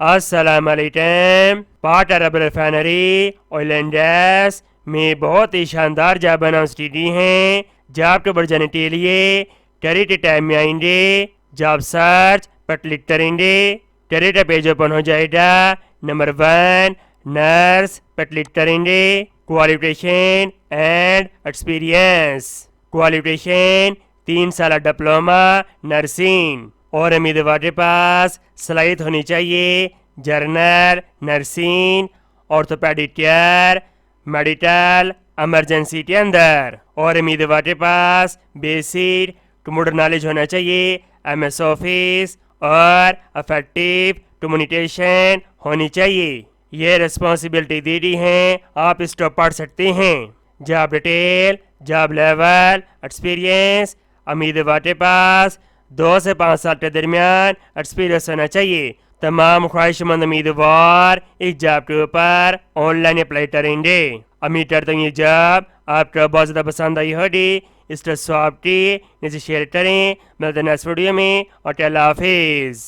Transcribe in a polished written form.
अस्सलामुअलैकुम। Part Arab refinery oil and gas में बहुत ही शानदार जॉब अनाउंस की हैं। जॉब के बढ़ जाने के लिए टेरिट टाइम में आएंगे, जॉब सर्च पर क्लिक करेंगे, टेरिट पेज ओपन हो जाएगा। नंबर 1 नर्स पर क्लिक करेंगे, क्वालिफिकेशन एंड एक्सपीरियंस। क्वालिफिकेशन 3 साल डिप्लोमा नर्सिंग और उम्मीदवार के पास सलाहियत होनी चाहिए journal nursing orthopaedic care medical emergency के अंदर, और उम्मीदवार के पास बेसिक कंप्यूटर नॉलेज होना चाहिए, एमएस ऑफिस और इफेक्टिव कम्युनिकेशन होनी चाहिए। ये रिस्पॉन्सिबिलिटी दे दी हैं, आप इसको पढ़ सकते हैं। Job detail, job level, experience. उम्मीदवार के पास 2 से 5 साल के दरमियान एक्सपीरियंस होना चाहिए। तमाम ख्वाहिशमंद उम्मीदवार इस जॉब के ऊपर ऑनलाइन अप्लाई करेंगे। उम्मीद करता हूँ ये जॉब आपको बहुत ज़्यादा पसंद आई होगी। इस नीचे शेयर करें। मिलते हैं नेक्स्ट वीडियो में और अल्लाह हाफिज़।